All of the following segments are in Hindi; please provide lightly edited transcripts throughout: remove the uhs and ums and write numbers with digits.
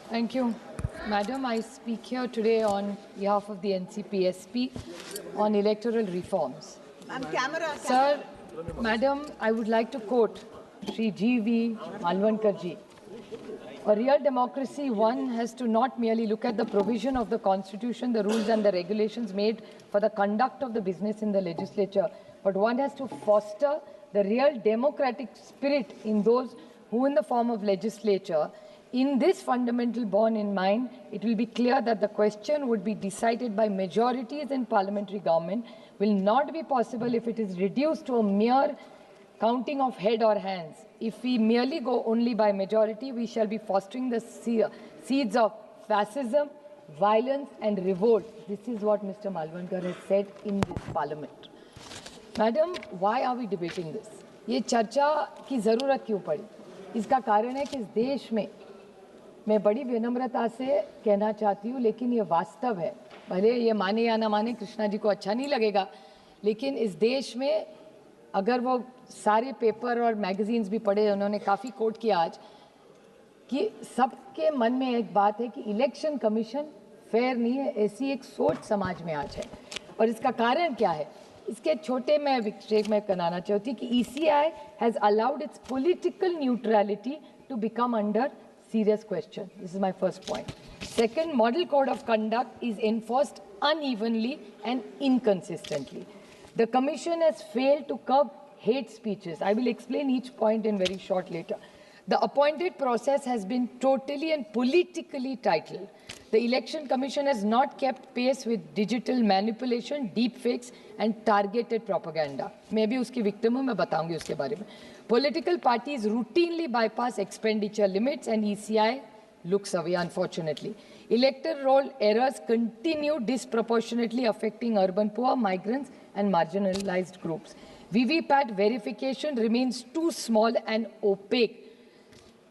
Thank you. Madam, I speak here today on behalf of the NCPSP on electoral reforms. Sir, Madam, I would like to quote Shri G.V. Malvankar ji. A real democracy, one has to not merely look at the provision of the constitution, the rules and the regulations made for the conduct of the business in the legislature, but one has to foster the real democratic spirit in those who in the form of legislature. In this fundamental born in mind, it will be clear that the question would be decided by majorities in parliamentary government will not be possible if it is reduced to a mere counting of head or hands. If we merely go only by majority, we shall be fostering the seeds of fascism, violence and revolt. This is what Mr. Malvankar has said in this parliament. Madam, why are we debating this? ये चर्चा की ज़रूरत क्यों पड़ी? इसका कारण है कि इस देश में मैं बड़ी विनम्रता से कहना चाहती हूँ, लेकिन ये वास्तव है, भले ये माने या ना माने, कृष्णा जी को अच्छा नहीं लगेगा, लेकिन इस देश में अगर वो सारे पेपर और मैगजीन्स भी पढ़े, उन्होंने काफ़ी कोट किया आज, कि सबके मन में एक बात है कि इलेक्शन कमीशन फेयर नहीं है, ऐसी एक सोच समाज में आज है। और इसका कारण क्या है? इसके छोटे में विक्षेप में कराना चाहती कि ECI has allowed its political neutrality to become under serious question. This is my first point. Second, model code of conduct is enforced unevenly and inconsistently. The commission has failed to curb hate speeches. I will explain each point in very short later. The appointed process has been totally and politically titled. The election commission has not kept pace with digital manipulation, deepfakes and targeted propaganda. मैं भी उसकी victim हूँ, मैं बताऊंगी उसके बारे में. Political parties routinely bypass expenditure limits and ECI looks away, unfortunately. Electoral roll errors continue disproportionately affecting urban poor, migrants and marginalized groups. VVPAT verification remains too small and opaque.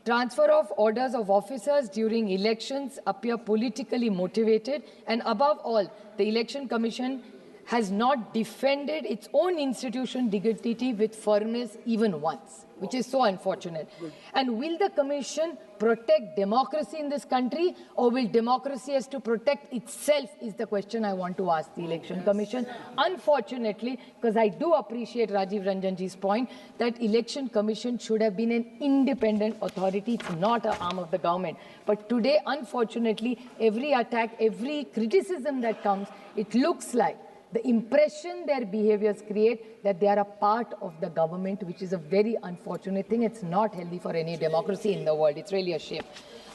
Transfer of orders of officers during elections appear politically motivated, and above all, the Election Commission has not defended its own institution dignity with firmness even once, which is so unfortunate. And will the Commission protect democracy in this country, or will democracy has to protect itself, is the question I want to ask the Election Commission. Unfortunately, because I do appreciate Rajiv Ranjanji's point that Election Commission should have been an independent authority. It's not an arm of the government. But today, unfortunately, every attack, every criticism that comes, it looks like the impression their behaviors create that they are a part of the government, which is a very unfortunate thing. It's not healthy for any democracy in the world. It's really a shame.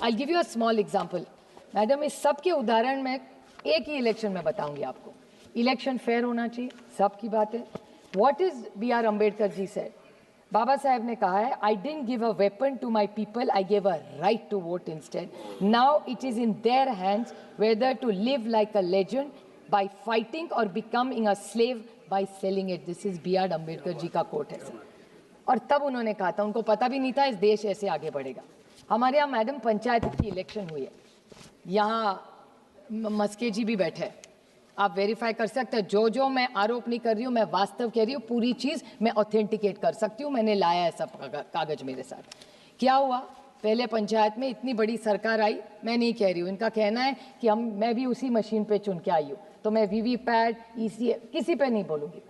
I'll give you a small example. Madam, इस सब के उदाहरण मैं एक ही इलेक्शन में बताऊंगी आपको. इलेक्शन फेयर होना चाहिए, सबकी बात है. What is B.R. Ambedkar ji said? बाबा साहब ने कहा है, I didn't give a weapon to my people, I gave a right to vote instead. Now it is in their hands whether to live like a legend by fighting or becoming a slave by selling it. This is B.R. Ambedkar जी का कोट है सर. और तब उन्होंने कहा था, उनको पता भी नहीं था इस देश ऐसे आगे बढ़ेगा. हमारे यहाँ मैडम पंचायत की इलेक्शन हुई है, यहाँ मस्के जी भी बैठे हैं, आप वेरीफाई कर सकते हैं. जो जो मैं आरोप नहीं कर रही हूँ, मैं वास्तव कह रही हूँ, पूरी चीज़ मैं ऑथेंटिकेट कर सकती हूँ. मैंने लाया है सब कागज मेरे साथ. क्या हुआ? पहले पंचायत में इतनी बड़ी सरकार आई, मैं नहीं कह रही हूँ, इनका कहना है कि मैं भी उसी मशीन पे चुन के आई हूँ, तो मैं VVPAT ECI किसी पे नहीं बोलूँगी,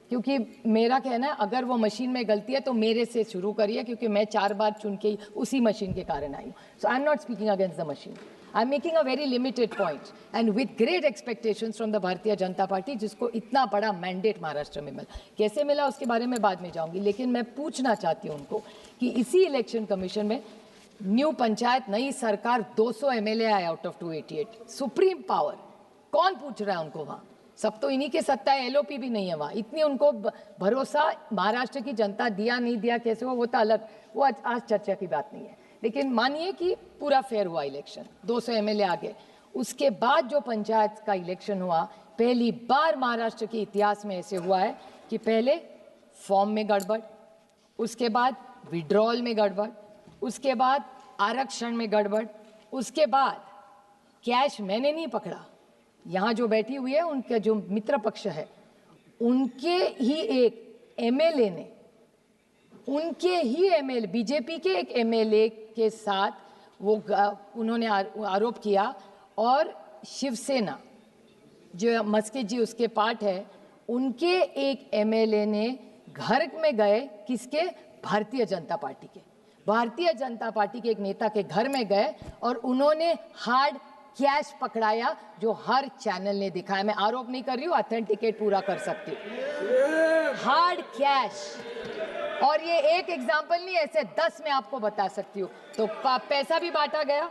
क्योंकि मेरा कहना है अगर वो मशीन में गलती है तो मेरे से शुरू करिए, क्योंकि मैं 4 बार चुन के उसी मशीन के कारण आई हूँ. So I am not speaking against the machine. I am making a very limited point and with great expectations from the Bharatiya Janata party, जिसको इतना बड़ा मैंडेट महाराष्ट्र में मिला. कैसे मिला उसके बारे में बाद में जाऊँगी, लेकिन मैं पूछना चाहती हूँ उनको कि इसी इलेक्शन कमीशन में न्यू पंचायत, नई सरकार, 200 MLA आए आउट ऑफ 288, सुप्रीम पावर. कौन पूछ रहा है उनको वहाँ? सब तो इन्हीं के सत्ता है, LOP भी नहीं है वहाँ. इतनी उनको भरोसा महाराष्ट्र की जनता दिया नहीं दिया, कैसे वो तो अलग, वो आज चर्चा की बात नहीं है. लेकिन मानिए कि पूरा फेयर हुआ इलेक्शन, 200 MLA आ गए. उसके बाद जो पंचायत का इलेक्शन हुआ, पहली बार महाराष्ट्र के इतिहास में ऐसे हुआ है कि पहले फॉर्म में गड़बड़, उसके बाद विड्रॉल में गड़बड़, उसके बाद आरक्षण में गड़बड़, उसके बाद कैश मैंने नहीं पकड़ा. यहाँ जो बैठी हुई है, उनके जो मित्र पक्ष है, उनके ही एक MLA ने, उनके ही MLA, बीजेपी के एक MLA के साथ वो उन्होंने आरोप किया। और शिवसेना जो मस्के जी उसके पार्ट है, उनके एक एमएलए ने घर में गए, किसके? भारतीय जनता पार्टी के। भारतीय जनता पार्टी के एक नेता के घर में गए और उन्होंने हार्ड कैश पकड़ाया, जो हर चैनल ने दिखाया। मैं आरोप नहीं कर रही हूँ, ऑथेंटिकेट पूरा कर सकती हूँ। Hard cash. और ये एक एग्जाम्पल नहीं, ऐसे 10 मैं आपको बता सकती हूँ। तो पैसा भी बांटा गया।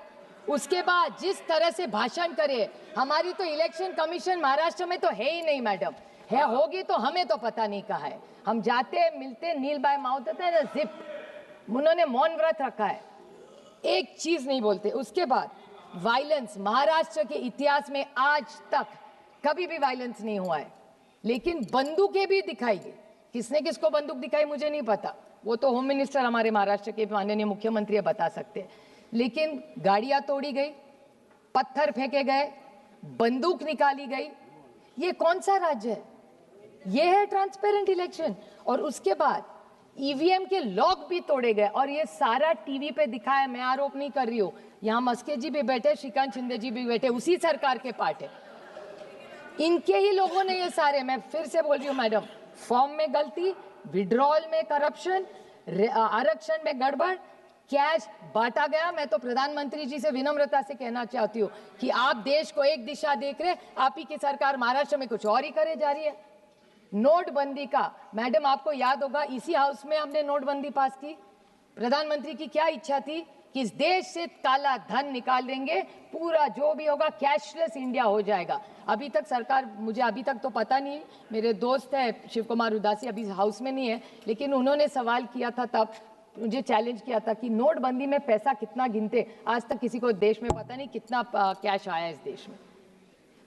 उसके बाद जिस तरह से भाषण करे, हमारी तो इलेक्शन कमीशन महाराष्ट्र में तो है ही नहीं मैडम, है होगी तो हमें तो पता नहीं कहा है। हम जाते मिलते नील बाय माउथ होते हैं ना, जिप, उन्होंने मौन व्रत रखा है, एक चीज नहीं बोलते। उसके बाद वायलेंस, महाराष्ट्र के इतिहास में आज तक कभी भी वायलेंस नहीं हुआ है, लेकिन बंदूकें भी दिखाई गई। किसने किसको बंदूक दिखाई मुझे नहीं पता, वो तो होम मिनिस्टर हमारे महाराष्ट्र के माननीय मुख्यमंत्री बता सकते हैं। लेकिन गाड़ियां तोड़ी गई, पत्थर फेंके गए, बंदूक निकाली गई। ये कौन सा राज्य है? ये है ट्रांसपेरेंट इलेक्शन। और उसके बाद ईवीएम के लॉक भी तोड़े गए, और ये सारा टीवी पे दिखाया। मैं आरोप नहीं कर रही हूँ, यहाँ मस्के जी भी बैठे, श्रीकांत शिंदे जी भी बैठे, उसी सरकार के पार्ट है। इनके ही लोगों ने ये सारे, मैं फिर से बोल रही हूँ मैडम, फॉर्म में गलती, विड्रॉल में करप्शन, आरक्षण में गड़बड़, कैश बांटा गया। मैं तो प्रधानमंत्री जी से विनम्रता से कहना चाहती हूँ कि आप देश को एक दिशा देख रहे, आप ही की सरकार महाराष्ट्र में कुछ और ही करे जा रही है। नोटबंदी का मैडम आपको याद होगा, इसी हाउस में हमने नोटबंदी पास की। प्रधानमंत्री की क्या इच्छा थी कि इस देश से काला धन निकाल देंगे, पूरा जो भी होगा कैशलेस इंडिया हो जाएगा। अभी तक सरकार, मुझे अभी तक तो पता नहीं, मेरे दोस्त है शिव कुमार उदासी अभी हाउस में नहीं है, लेकिन उन्होंने सवाल किया था, तब मुझे चैलेंज किया था कि नोटबंदी में पैसा कितना गिनते, आज तक किसी को देश में पता नहीं कितना कैश आया इस देश में।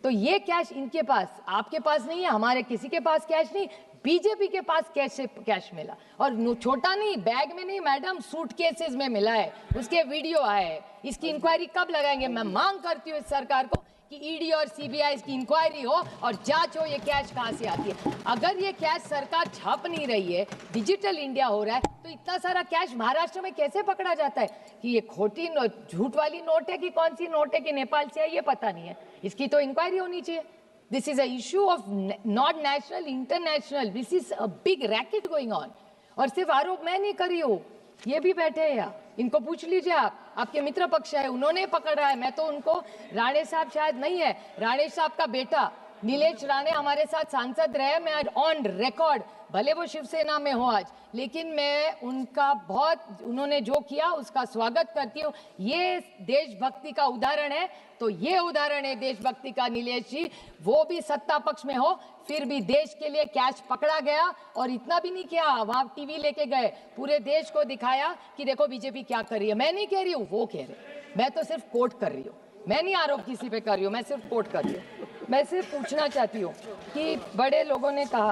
तो ये कैश इनके पास, आपके पास नहीं है, हमारे किसी के पास कैश नहीं, बीजेपी के पास कैश मिला। और छोटा नहीं, बैग में नहीं मैडम, सूटकेसेस में मिला है, उसके वीडियो आए हैं। इसकी इंक्वायरी कब लगाएंगे? मैं मांग करती हूँ इस सरकार को कि ईडी और सीबीआई की इंक्वायरी हो और जांच हो, ये कैश कहाँ से आती है। अगर ये कैश सरकार छाप नहीं रही है, डिजिटल इंडिया हो रहा है, तो इतना सारा कैश महाराष्ट्र में कैसे पकड़ा जाता है? कि ये खोटी झूठ वाली नोट है कि कौन सी नोट है कि नेपाल से है, ये पता नहीं है। इसकी तो इंक्वायरी होनी चाहिए। This is a issue of not national, international. This is a big racket going on. और सिर्फ आरोप मैं नहीं कर रही हूँ, ये भी बैठे हैं यहाँ, इनको पूछ लीजिए आप, आपके मित्र पक्ष है, उन्होंने पकड़ा है। मैं तो उनको, राणे साहब शायद नहीं है, राणे साहब का बेटा नीलेश राणे हमारे साथ सांसद रहे, मैं ऑन रिकॉर्ड, भले वो शिवसेना में हो आज, लेकिन मैं उनका बहुत, उन्होंने जो किया उसका स्वागत करती हूँ। ये देशभक्ति का उदाहरण है, तो ये उदाहरण है देशभक्ति का नीलेश जी। वो भी सत्ता पक्ष में हो, फिर भी देश के लिए कैश पकड़ा गया। और इतना भी नहीं किया, वहां टीवी लेके गए, पूरे देश को दिखाया कि देखो बीजेपी क्या कर रही है। मैं नहीं कह रही हूँ, वो कह रहे, मैं तो सिर्फ कोट कर रही हूँ, मैं नहीं आरोप किसी पे कर रही हूँ, मैं सिर्फ कोट कर रही हूँ। मैं सिर्फ पूछना चाहती हूँ कि बड़े लोगों ने कहा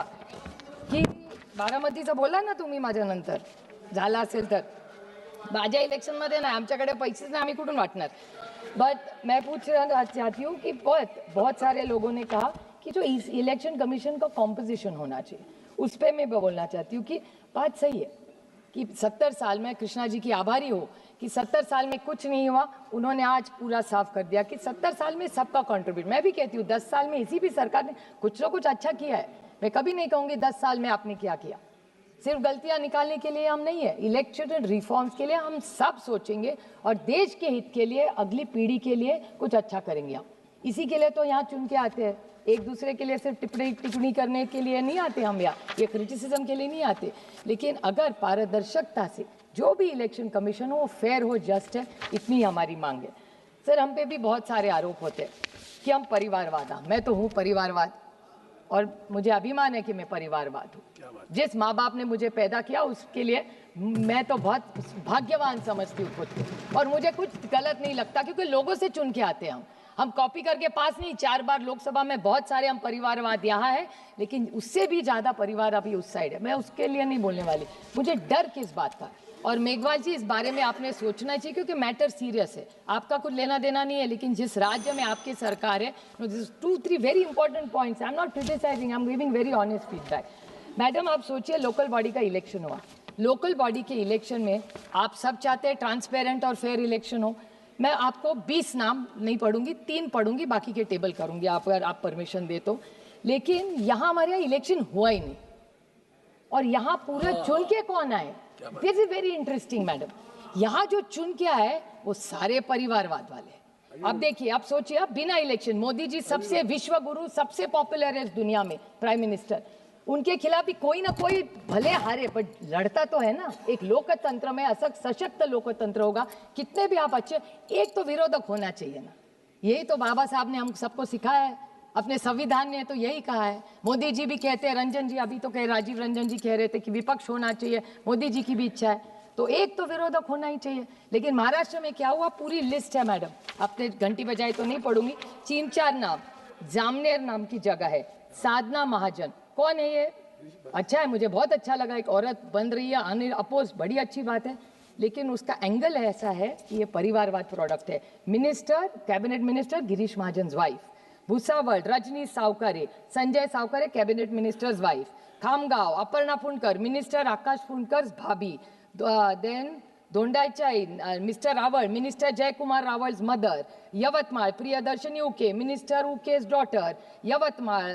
की बारामतीचं बोला ना तुम्ही माझ्यानंतर, झाला असेल तर माझ्या इलेक्शनमध्ये ना आमच्याकडे पैसेच नाही, आम्ही कुठून वाटणार। बट मैं पूछना चाहती हूँ कि बहुत सारे लोगों ने कहा कि जो इस इलेक्शन कमीशन का कॉम्पोजिशन होना चाहिए, उस पर मैं बोलना चाहती हूँ कि बात सही है कि 70 साल में, कृष्णा जी की आभारी हो कि 70 साल में कुछ नहीं हुआ, उन्होंने आज पूरा साफ कर दिया कि 70 साल में सबका कंट्रीब्यूट। मैं भी कहती हूँ 10 साल में इसी भी सरकार ने कुछ ना कुछ अच्छा किया है। मैं कभी नहीं कहूँगी 10 साल में आपने क्या किया। सिर्फ गलतियां निकालने के लिए हम नहीं है, इलेक्शन रिफॉर्म्स के लिए हम सब सोचेंगे और देश के हित के लिए, अगली पीढ़ी के लिए कुछ अच्छा करेंगे हम। इसी के लिए तो यहाँ चुन के आते हैं, एक दूसरे के लिए सिर्फ टिप्पणी करने के लिए नहीं आते हम यहाँ, ये क्रिटिसिज्म के लिए नहीं आते। लेकिन अगर पारदर्शिता से जो भी इलेक्शन कमीशन हो वो फेयर हो, जस्ट है, इतनी हमारी मांग है। सर हम पे भी बहुत सारे आरोप होते हैं कि हम परिवारवाद, मैं तो हूँ परिवारवाद और मुझे अभिमान है कि मैं परिवारवाद हूँ। जिस माँ बाप ने मुझे पैदा किया उसके लिए मैं तो बहुत भाग्यवान समझती हूँ खुद को, और मुझे कुछ गलत नहीं लगता क्योंकि लोगों से चुन के आते हैं हम कॉपी करके पास नहीं। 4 बार लोकसभा में बहुत सारे हम परिवारवाद यहाँ है, लेकिन उससे भी ज़्यादा परिवार अभी उस साइड है। मैं उसके लिए नहीं बोलने वाली, मुझे डर किस बात का। और मेघवाल जी इस बारे में आपने सोचना चाहिए क्योंकि मैटर सीरियस है, आपका कुछ लेना देना नहीं है, लेकिन जिस राज्य में आपकी सरकार है, 2-3 very important points, I am not criticising, I am giving very honest feedback. Madam आप सोचिए, लोकल बॉडी का इलेक्शन हुआ, लोकल बॉडी के इलेक्शन में आप सब चाहते हैं ट्रांसपेरेंट और फेयर इलेक्शन हो, मैं आपको 20 नाम नहीं पढ़ूंगी, 3 पढ़ूंगी, बाकी के टेबल करूंगी आप अगर आप परमिशन दे तो। लेकिन यहाँ हमारे यहाँ इलेक्शन हुआ ही नहीं और यहाँ पूरा चुन के कौन आए, this is very interesting madam. यहाँ जो चुन के आए वो सारे परिवारवाद वाले। अब देखिए, आप सोचिए, अब बिना इलेक्शन मोदी जी सबसे विश्व गुरु, सबसे पॉपुलर है इस दुनिया में प्राइम मिनिस्टर, उनके खिलाफ भी कोई ना कोई भले हारे पर लड़ता तो है ना। एक लोकतंत्र में सशक्त लोकतंत्र होगा, कितने भी आप अच्छे, एक तो विरोधक होना चाहिए ना। यही तो बाबा साहब ने हम सबको सिखाया है, अपने संविधान ने तो यही कहा है। मोदी जी भी कहते हैं, रंजन जी अभी तो कहे, राजीव रंजन जी कह रहे थे कि विपक्ष होना चाहिए, मोदी जी की भी इच्छा है, तो एक तो विरोधक होना ही चाहिए। लेकिन महाराष्ट्र में क्या हुआ, पूरी लिस्ट है मैडम, आपने घंटी बजाई तो नहीं पढ़ूंगी। 3-4 नाम, जामनेर नाम की जगह है, साधना महाजन, कौन है ये? अच्छा है, मुझे बहुत अच्छा लगा, एक औरत बन रही है अनिल अपोज, बड़ी अच्छी बात है। लेकिन उसका एंगल ऐसा है कि ये परिवारवाद प्रोडक्ट है। Minister, cabinet minister Girish Mahajan wife, Bhusawal Rajni Savkare, Sanjay Savkare cabinet ministers wife, Khamgaon Aparna Phundkar, minister Akash Phundkar भाभी, then Dondaicha mister Rawal, minister Jaykumar Rawal's mother, Yavatmal Priyadarshini Uke, minister उके's daughter, Yavatmal,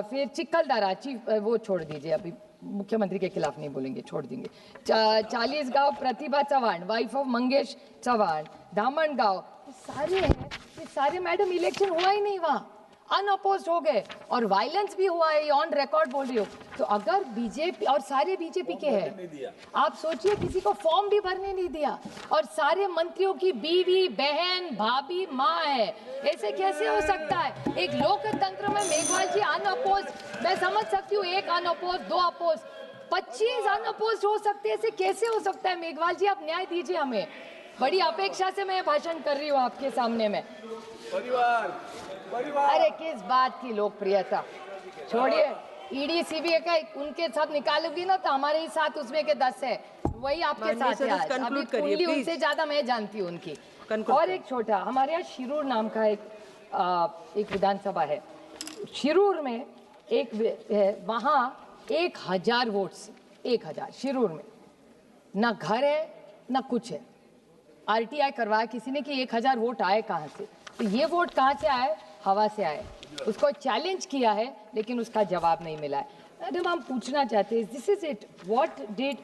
फिर चिखलदरा चीफ, वो छोड़ दीजिए, अभी मुख्यमंत्री के खिलाफ नहीं बोलेंगे, छोड़ देंगे। 40 गांव प्रतिभा चव्हाण, वाइफ ऑफ मंगेश चव्हाण, धामणगांव, सारे हैं, ये सारे मैडम इलेक्शन हुआ ही नहीं, वहाँ अनअपोज्ड हो गए और वायलेंस भी हुआ है, ऑन रिकॉर्ड बोल रही हो। तो अगर बीजेपी, और सारे बीजेपी के हैं, आप सोचिए किसी को फॉर्म भी भरने नहीं दिया और सारे मंत्रियों की बीवी, बहन, भाभी, माँ है, ऐसे कैसे हो सकता है? एक लोकतंत्र में मेघवाल जी अनअपोज्ड, मैं समझ सकती हूँ, 1 अनअपोज्ड, 2 अपोज, 25 अनअपोज्ड हो सकते हैं, ऐसे कैसे हो सकता है? मेघवाल जी आप न्याय दीजिए हमें, बड़ी अपेक्षा से मैं भाषण कर रही हूँ आपके सामने में। अरे किस बात की लोकप्रियता, छोड़िए, ईडी सीबीआई का उनके साथ निकालूंगी ना तो हमारे ही साथ उसमें के 10 है, वही आपके साथ है आज। अभी कुंडली उनसे ज्यादा मैं जानती हूँ उनकी। और एक छोटा, हमारे यहाँ शिरूर नाम का एक विधानसभा है, शिरूर में एक है, वहाँ 1000 वोट्स, 1000 शिरूर में, ना घर है ना कुछ है। आरटीआई करवाया किसी ने कि 1000 वोट आए कहाँ से, तो ये वोट कहाँ से आए? हवा से आए। उसको चैलेंज किया है लेकिन उसका जवाब नहीं मिला है। मैडम हम पूछना चाहते हैं, this is it, what did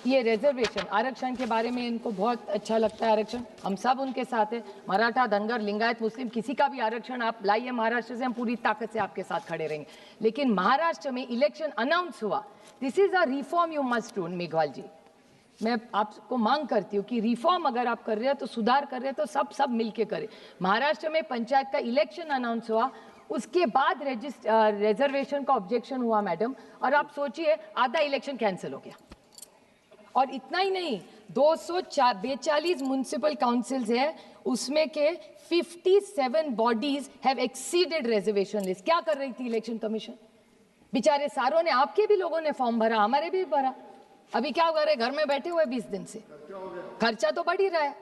ये रिजर्वेशन, आरक्षण के बारे में इनको बहुत अच्छा लगता है आरक्षण, हम सब उनके साथ है, मराठा, धनगर, लिंगायत, मुस्लिम, किसी का भी आरक्षण आप लाइए महाराष्ट्र से, हम पूरी ताकत से आपके साथ खड़े रहेंगे। लेकिन महाराष्ट्र में इलेक्शन अनाउंस हुआ, this is a reform you must do. Meghwal ji, मैं आपको मांग करती हूँ कि रिफॉर्म अगर आप कर रहे हैं तो सुधार कर रहे हैं तो सब मिलके करें। महाराष्ट्र में पंचायत का इलेक्शन अनाउंस हुआ, उसके बाद रिजर्वेशन का ऑब्जेक्शन हुआ मैडम, और आप सोचिए आधा इलेक्शन कैंसिल हो गया। और इतना ही नहीं, 242 म्युनिसिपल काउंसिल्स है, उसमें के 57 bodies have exceeded reservation list. क्या कर रही थी इलेक्शन कमीशन? बेचारे सारों ने, आपके भी लोगों ने फॉर्म भरा, हमारे भी भरा, अभी क्या कर रहे, घर में बैठे हुए 20 दिन से, खर्चा तो बढ़ ही रहा है।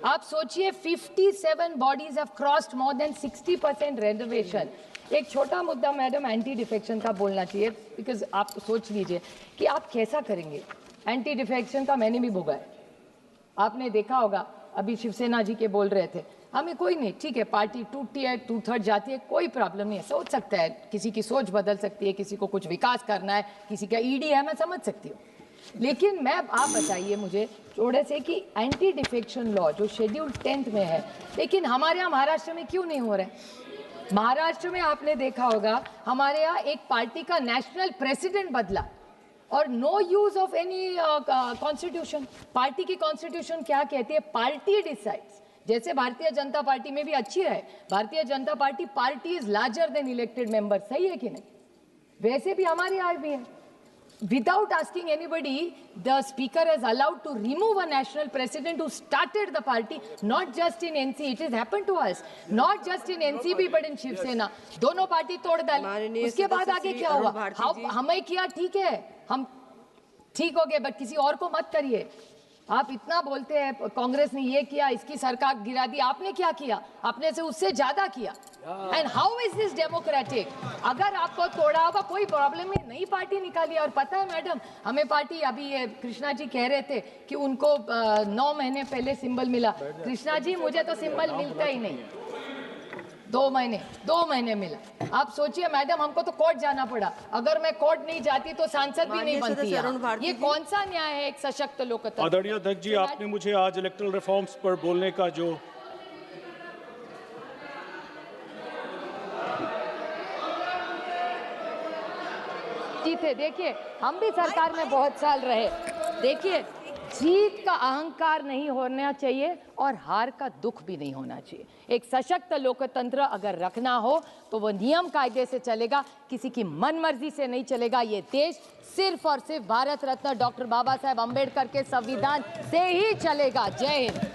आप सोचिए 57 bodies have crossed more than 60% reservation. एक छोटा मुद्दा मैडम एंटी डिफेक्शन का बोलना चाहिए, बिकॉज आप सोच लीजिए कि आप कैसा करेंगे। एंटी डिफेक्शन का मैंने भी भोगा है, आपने देखा होगा, अभी शिवसेना जी के बोल रहे थे, हमें कोई नहीं, ठीक है पार्टी टूटती है, 2/3 जाती है, कोई प्रॉब्लम नहीं है, सोच सकता है, किसी की सोच बदल सकती है, किसी को कुछ विकास करना है, किसी का ईडी है, मैं समझ सकती हूँ। लेकिन मैं, आप बताइए मुझे थोड़े से कि एंटी डिफेक्शन लॉ जो शेड्यूल 10th में है, लेकिन हमारे यहाँ महाराष्ट्र में क्यों नहीं हो रहा है? महाराष्ट्र में आपने देखा होगा, हमारे यहाँ एक पार्टी का नेशनल प्रेसिडेंट बदला और no use of any constitution. Party की कॉन्स्टिट्यूशन क्या कहती है? Party decides. जैसे भारतीय जनता पार्टी में भी अच्छी है, भारतीय Janata party is larger than elected member, सही है कि नहीं? वैसे भी हमारे यहाँ भी है, without asking anybody, the speaker has allowed to remove a national president who started the party, not just in NC, it has happened to us, not just in NCP but in Shiv Sena, दोनों पार्टी तोड़ डाली। उसके बाद आगे क्या हुआ? हमें किया, ठीक है, हम ठीक हो गए, बट किसी और को मत करिए। आप इतना बोलते हैं कांग्रेस ने ये किया, इसकी सरकार गिरा दी, आपने क्या किया? आपने से उससे ज्यादा किया। And how is this democratic? अगर आपको तोड़ा होगा कोई प्रॉब्लम नहीं, नई पार्टी निकाली। और पता है मैडम, हमें पार्टी, अभी ये कृष्णा जी कह रहे थे कि उनको 9 महीने पहले सिंबल मिला। कृष्णा जी, मुझे तो सिंबल मिलता ही नहीं, 2 महीने मिला। आप सोचिए मैडम, हमको तो कोर्ट जाना पड़ा। अगर मैं कोर्ट नहीं जाती तो सांसद भी नहीं बनती। ये कौन सा न्याय है एक सशक्त लोकतंत्र? आदरणीय अध्यक्ष जी, आपने मुझे आज इलेक्टोरल रिफॉर्म्स पर बोलने का जो थे, देखिए हम भी सरकार में बहुत साल रहे। देखिए, जीत का अहंकार नहीं होना चाहिए और हार का दुख भी नहीं होना चाहिए। एक सशक्त लोकतंत्र अगर रखना हो तो वो नियम कायदे से चलेगा, किसी की मनमर्जी से नहीं चलेगा। ये देश सिर्फ और सिर्फ भारत रत्न डॉक्टर बाबा साहेब अम्बेडकर के संविधान से ही चलेगा। जय हिंद।